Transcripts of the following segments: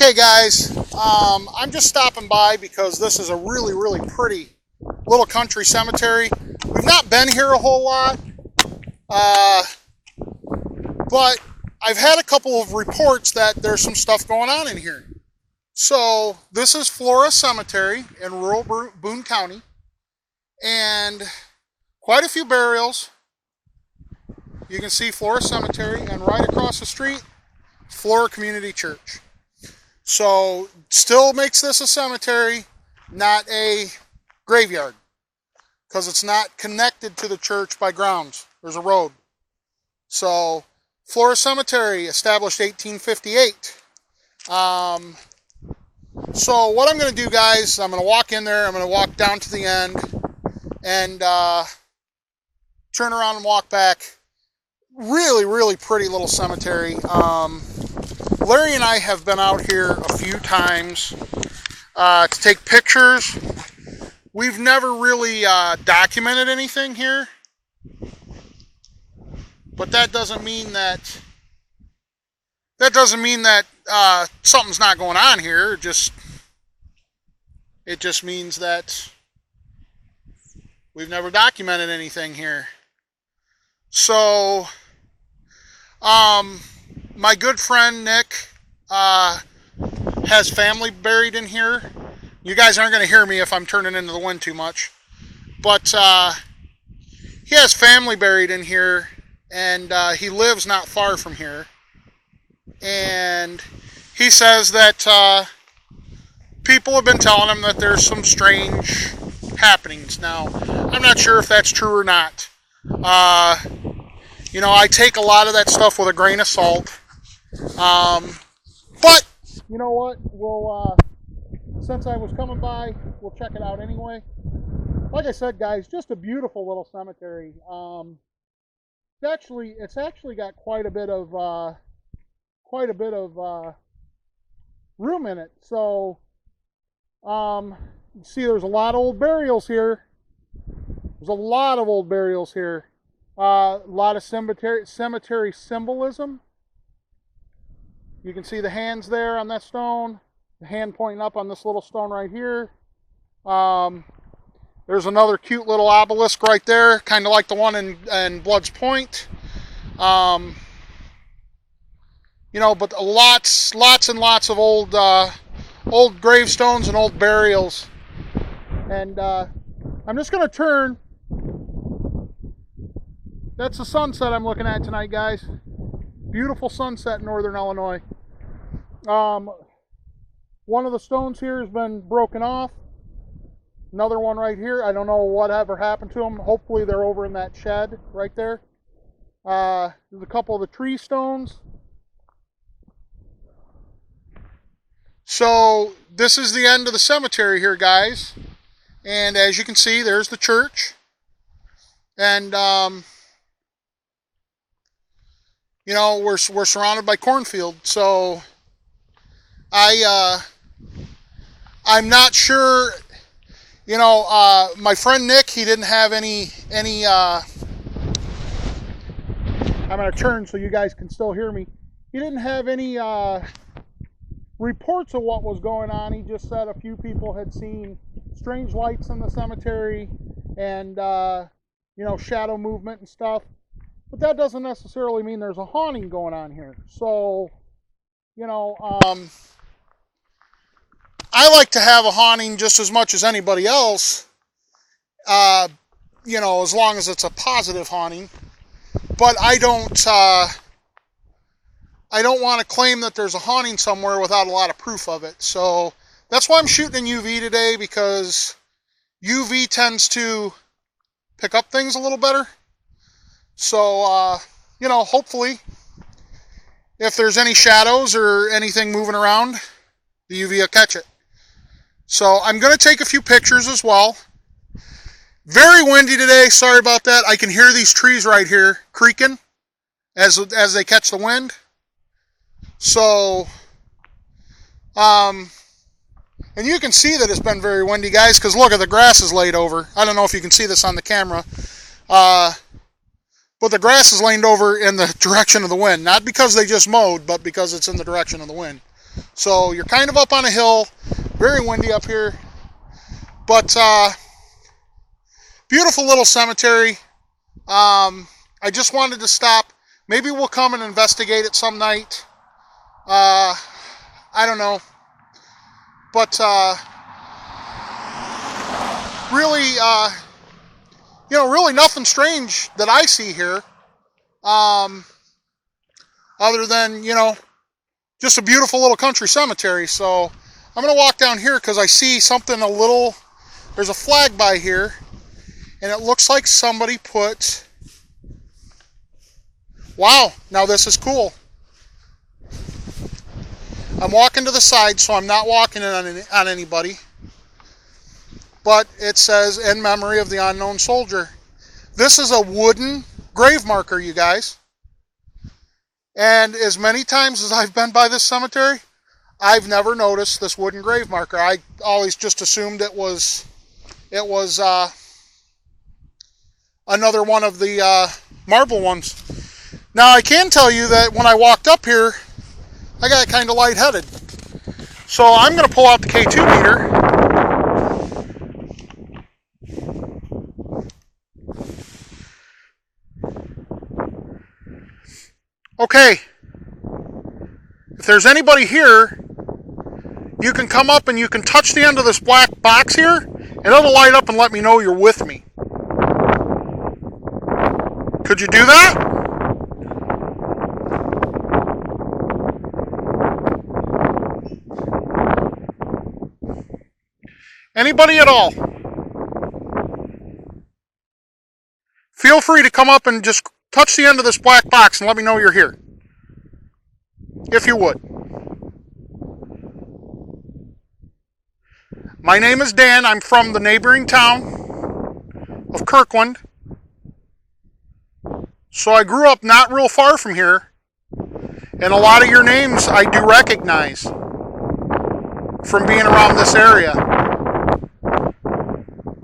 Okay guys, I'm just stopping by because this is a really pretty little country cemetery. We've not been here a whole lot, but I've had a couple of reports that there's some stuff going on in here. So this is Flora Cemetery in rural Boone County, and quite a few burials. You can see Flora Cemetery, and right across the street, Flora Community Church. So still makes this a cemetery, not a graveyard, because it's not connected to the church by grounds. There's a road. So Flora Cemetery, established 1858. So what I'm going to do, guys, I'm going to walk in there. I'm going to walk down to the end and turn around and walk back. Really pretty little cemetery. Larry and I have been out here a few times to take pictures. We've never really documented anything here, but that doesn't mean that something's not going on here. It just means that we've never documented anything here. So my good friend Nick has family buried in here. You guys aren't going to hear me if I'm turning into the wind too much. But he has family buried in here, and he lives not far from here. And he says that people have been telling him that there's some strange happenings. Now, I'm not sure if that's true or not. You know, I take a lot of that stuff with a grain of salt. But, you know what? We'll, since I was coming by, we'll check it out anyway. Like I said, guys, just a beautiful little cemetery. It's actually got quite a bit of room in it. So, you see there's a lot of old burials here. There's a lot of old burials here. A lot of cemetery symbolism. You can see the hands there on that stone. The hand pointing up on this little stone right here. There's another cute little obelisk right there, kind of like the one in Blood's Point. You know, but lots and lots of old gravestones and old burials. And I'm just going to turn. That's the sunset I'm looking at tonight, guys. Beautiful sunset in northern Illinois. One of the stones here has been broken off. Another one right here. I don't know whatever happened to them. Hopefully they're over in that shed right there. There's a couple of the tree stones. So this is the end of the cemetery here, guys. And as you can see, there's the church. And you know, we're surrounded by cornfield, so I'm not sure. You know, my friend Nick, he didn't have any. I'm gonna turn so you guys can still hear me. He didn't have any reports of what was going on. He just said a few people had seen strange lights in the cemetery and you know, shadow movement and stuff. But that doesn't necessarily mean there's a haunting going on here. So, you know, I like to have a haunting just as much as anybody else, you know, as long as it's a positive haunting. But I don't want to claim that there's a haunting somewhere without a lot of proof of it. So that's why I'm shooting in UV today, because UV tends to pick up things a little better. So, you know, hopefully, if there's any shadows or anything moving around, the UV will catch it. So, I'm going to take a few pictures as well. Very windy today. Sorry about that. I can hear these trees right here creaking as they catch the wind. So, and you can see that it's been very windy, guys, because look, the grass is laid over. I don't know if you can see this on the camera. But the grass is laid over in the direction of the wind. Not because they just mowed, but because it's in the direction of the wind. So you're kind of up on a hill, very windy up here. But beautiful little cemetery. I just wanted to stop. Maybe we'll come and investigate it some night. I don't know. But really, really nothing strange that I see here. Other than, just a beautiful little country cemetery. So I'm going to walk down here because I see something there's a flag by here. And it looks like somebody put, wow, now this is cool. I'm walking to the side, so I'm not walking on anybody. But it says, in memory of the unknown soldier. This is a wooden grave marker, you guys. And as many times as I've been by this cemetery, I've never noticed this wooden grave marker. I always just assumed it was another one of the marble ones. Now, I can tell you that when I walked up here, I got kind of lightheaded. So I'm going to pull out the K2 meter. Okay. If there's anybody here, you can come up and you can touch the end of this black box here, and it'll light up and let me know you're with me. Could you do that? Anybody at all? Feel free to come up and just touch the end of this black box and let me know you're here. If you would. My name is Dan. I'm from the neighboring town of Kirkland. So I grew up not real far from here. And a lot of your names I do recognize from being around this area.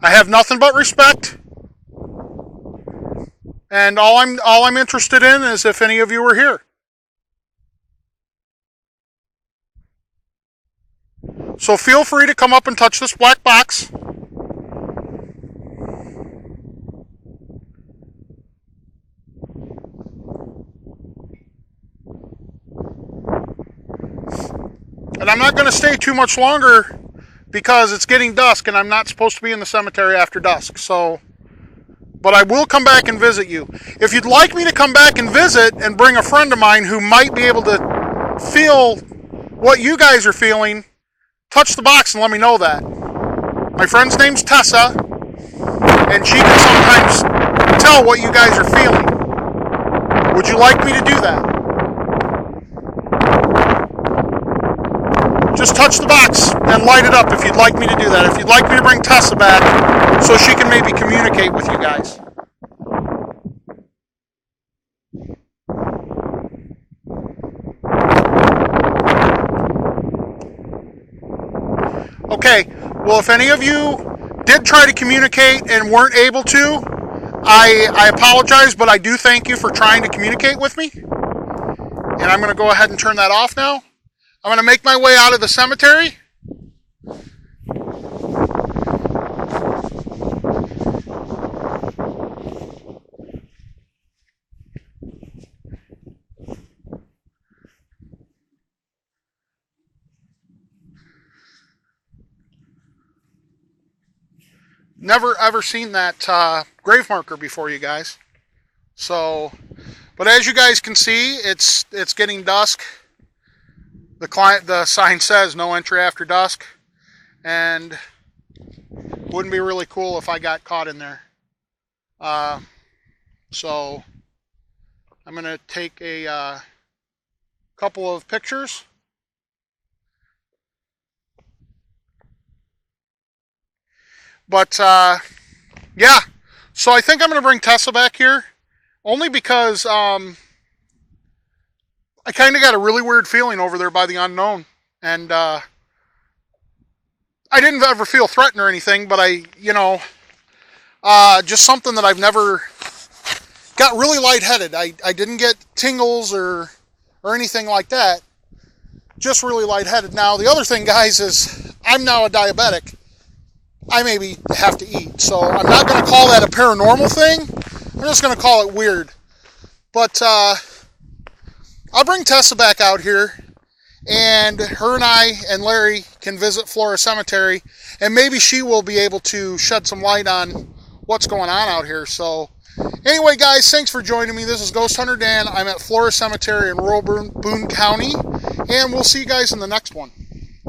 I have nothing but respect. And all I'm interested in is if any of you are here. So feel free to come up and touch this black box. And I'm not going to stay too much longer because it's getting dusk and I'm not supposed to be in the cemetery after dusk. But I will come back and visit you. If you'd like me to come back and visit and bring a friend of mine who might be able to feel what you guys are feeling, touch the box and let me know that. My friend's name's Tessa, and she can sometimes tell what you guys are feeling. Would you like me to do that? Just touch the box and light it up if you'd like me to do that. If you'd like me to bring Tessa back so she can maybe communicate with you guys. Okay, well, if any of you did try to communicate and weren't able to, I apologize, but I do thank you for trying to communicate with me. And I'm going to go ahead and turn that off now. I'm going to make my way out of the cemetery. Never ever seen that grave marker before, you guys. So, but as you guys can see, it's getting dusk. The sign says no entry after dusk, and wouldn't be really cool if I got caught in there. So I'm gonna take a couple of pictures. But yeah, so I think I'm gonna bring Tessa back here, only because I kind of got a really weird feeling over there by the unknown. And I didn't ever feel threatened or anything, but just something that I've never got really lightheaded. I didn't get tingles or anything like that. just really lightheaded now. The other thing, guys, is I'm now a diabetic. I maybe have to eat. So I'm not going to call that a paranormal thing. I'm just going to call it weird. But I'll bring Tessa back out here, and her and I and Larry can visit Flora Cemetery, and maybe she will be able to shed some light on what's going on out here. So anyway, guys, thanks for joining me. This is Ghosthunter Dan. I'm at Flora Cemetery in rural Boone County, and we'll see you guys in the next one.